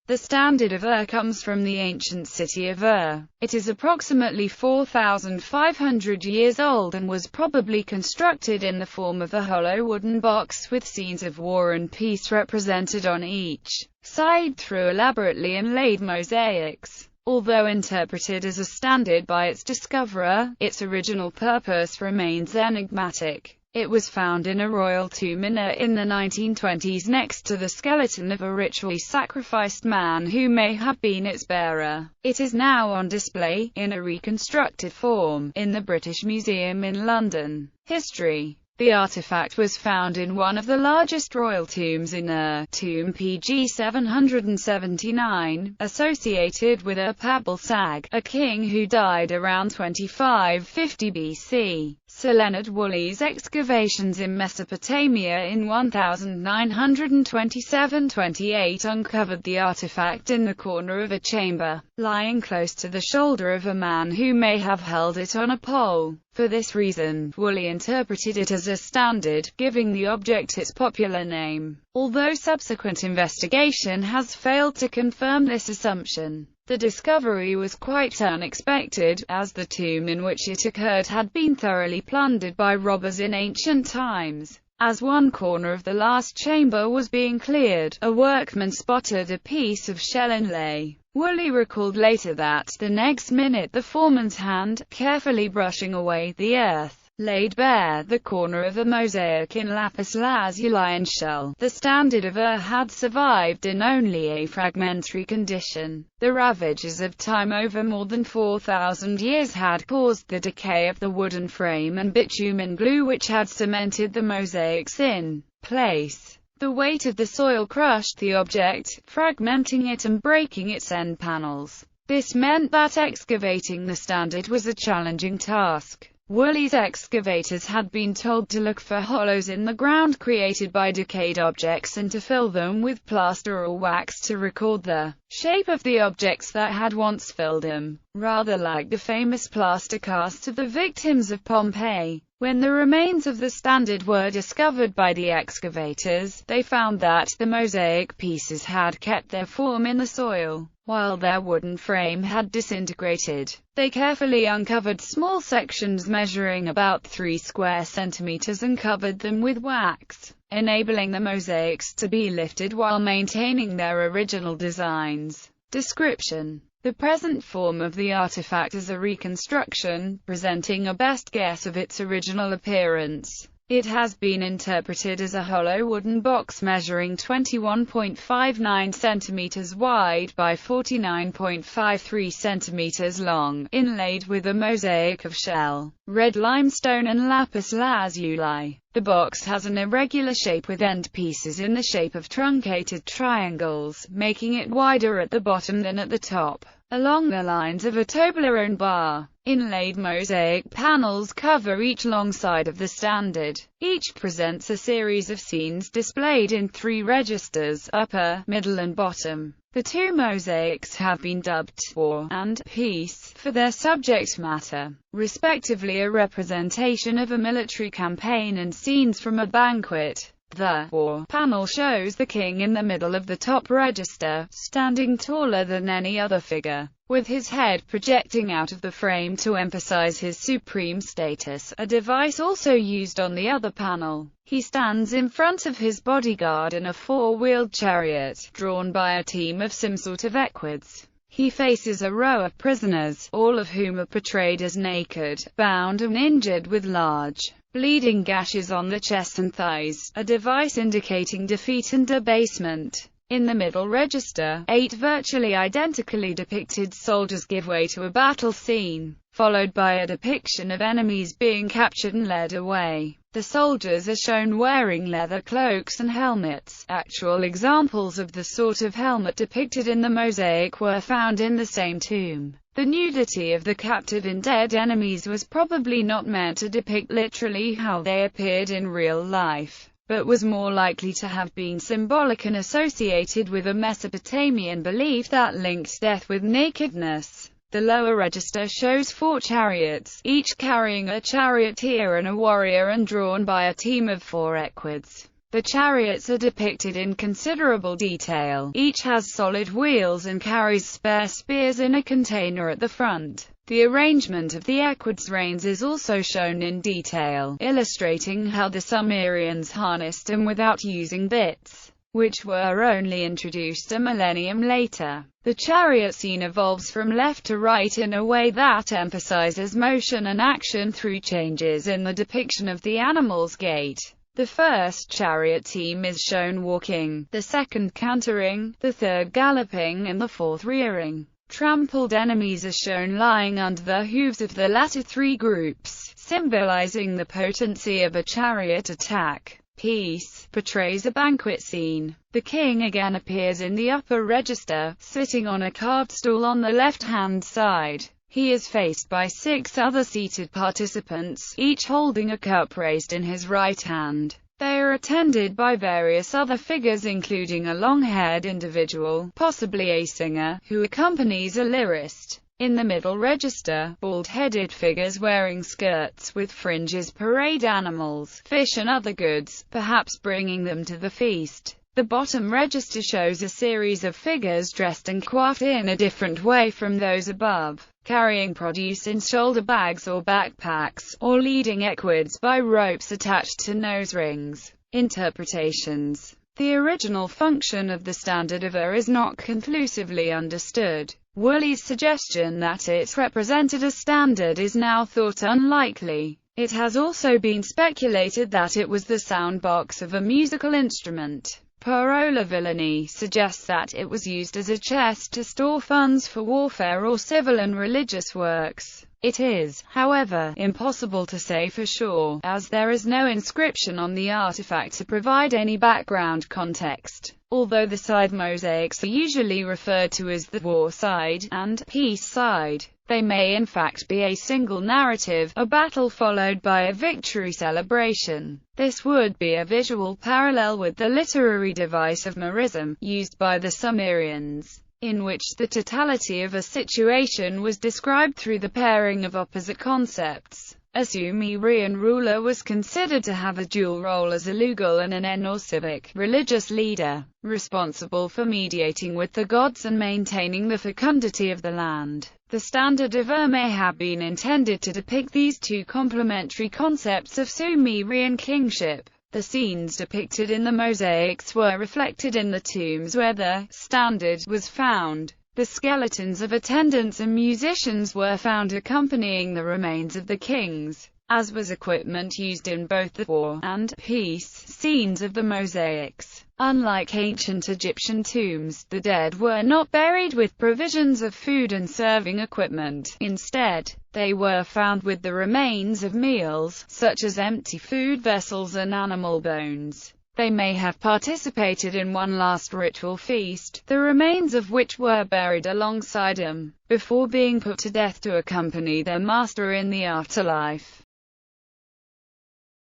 The standard of Ur comes from the ancient city of Ur. It is approximately 4,500 years old and was probably constructed in the form of a hollow wooden box with scenes of war and peace represented on each side through elaborately inlaid mosaics. Although interpreted as a standard by its discoverer, its original purpose remains enigmatic. It was found in a royal tomb in Ur in the 1920s next to the skeleton of a ritually sacrificed man who may have been its bearer. It is now on display, in a reconstructed form, in the British Museum in London. History. The artifact was found in one of the largest royal tombs in Ur, tomb PG 779, associated with Ur-Pabal-Sag, a king who died around 2550 BC. Sir Leonard Woolley's excavations in Mesopotamia in 1927–28 uncovered the artifact in the corner of a chamber, lying close to the shoulder of a man who may have held it on a pole. For this reason, Woolley interpreted it as a standard, giving the object its popular name. Although subsequent investigation has failed to confirm this assumption, the discovery was quite unexpected, as the tomb in which it occurred had been thoroughly plundered by robbers in ancient times. As one corner of the last chamber was being cleared, a workman spotted a piece of shell inlay. Woolley recalled later that, the next minute the foreman's hand, carefully brushing away the earth, laid bare the corner of a mosaic in lapis lazuli and shell. The standard of Ur had survived in only a fragmentary condition. The ravages of time over more than 4,000 years had caused the decay of the wooden frame and bitumen glue which had cemented the mosaics in place. The weight of the soil crushed the object, fragmenting it and breaking its end panels. This meant that excavating the standard was a challenging task. Woolley's excavators had been told to look for hollows in the ground created by decayed objects and to fill them with plaster or wax to record the shape of the objects that had once filled them, rather like the famous plaster casts of the victims of Pompeii. When the remains of the standard were discovered by the excavators, they found that the mosaic pieces had kept their form in the soil, while their wooden frame had disintegrated. They carefully uncovered small sections measuring about 3 square centimeters and covered them with wax, enabling the mosaics to be lifted while maintaining their original designs. Description. The present form of the artifact is a reconstruction, presenting a best guess of its original appearance. It has been interpreted as a hollow wooden box measuring 21.59 centimeters wide by 49.53 centimeters long, inlaid with a mosaic of shell, red limestone and lapis lazuli. The box has an irregular shape with end pieces in the shape of truncated triangles, making it wider at the bottom than at the top, along the lines of a Toblerone bar. Inlaid mosaic panels cover each long side of the standard. Each presents a series of scenes displayed in 3 registers, upper, middle and bottom. The 2 mosaics have been dubbed War and Peace for their subject matter, respectively a representation of a military campaign and scenes from a banquet. The War panel shows the king in the middle of the top register, standing taller than any other figure, with his head projecting out of the frame to emphasize his supreme status, a device also used on the other panel. He stands in front of his bodyguard in a 4-wheeled chariot, drawn by a team of some sort of equids. He faces a row of prisoners, all of whom are portrayed as naked, bound and injured with large, bleeding gashes on the chest and thighs, a device indicating defeat and debasement. In the middle register, 8 virtually identically depicted soldiers give way to a battle scene, followed by a depiction of enemies being captured and led away. The soldiers are shown wearing leather cloaks and helmets. Actual examples of the sort of helmet depicted in the mosaic were found in the same tomb. The nudity of the captured and dead enemies was probably not meant to depict literally how they appeared in real life, but was more likely to have been symbolic and associated with a Mesopotamian belief that linked death with nakedness. The lower register shows 4 chariots, each carrying a charioteer and a warrior and drawn by a team of 4 equids. The chariots are depicted in considerable detail. Each has solid wheels and carries spare spears in a container at the front. The arrangement of the equids reins is also shown in detail, illustrating how the Sumerians harnessed them without using bits, which were only introduced a millennium later. The chariot scene evolves from left to right in a way that emphasizes motion and action through changes in the depiction of the animal's gait. The first chariot team is shown walking, the second cantering, the third galloping, and the fourth rearing. Trampled enemies are shown lying under the hooves of the latter three groups, symbolizing the potency of a chariot attack. Peace portrays a banquet scene. The king again appears in the upper register, sitting on a carved stool on the left-hand side. He is faced by 6 other seated participants, each holding a cup raised in his right hand. They are attended by various other figures, including a long-haired individual, possibly a singer, who accompanies a lyrist. In the middle register, bald-headed figures wearing skirts with fringes parade animals, fish and other goods, perhaps bringing them to the feast. The bottom register shows a series of figures dressed and coiffed in a different way from those above, carrying produce in shoulder bags or backpacks, or leading equids by ropes attached to nose rings. Interpretations. The original function of the standard ovar is not conclusively understood. Woolley's suggestion that it represented a standard is now thought unlikely. It has also been speculated that it was the sound box of a musical instrument. Parola Villani suggests that it was used as a chest to store funds for warfare or civil and religious works. It is, however, impossible to say for sure, as there is no inscription on the artifact to provide any background context. Although the side mosaics are usually referred to as the war side and peace side, they may in fact be a single narrative, a battle followed by a victory celebration. This would be a visual parallel with the literary device of merism, used by the Sumerians, in which the totality of a situation was described through the pairing of opposite concepts. A Sumerian ruler was considered to have a dual role as a lugal and an en or civic, religious leader, responsible for mediating with the gods and maintaining the fecundity of the land. The standard ovar may have been intended to depict these two complementary concepts of Sumerian kingship. The scenes depicted in the mosaics were reflected in the tombs where the standard was found. The skeletons of attendants and musicians were found accompanying the remains of the kings, as was equipment used in both the war and peace scenes of the mosaics. Unlike ancient Egyptian tombs, the dead were not buried with provisions of food and serving equipment. Instead, they were found with the remains of meals, such as empty food vessels and animal bones. They may have participated in one last ritual feast, the remains of which were buried alongside them, before being put to death to accompany their master in the afterlife.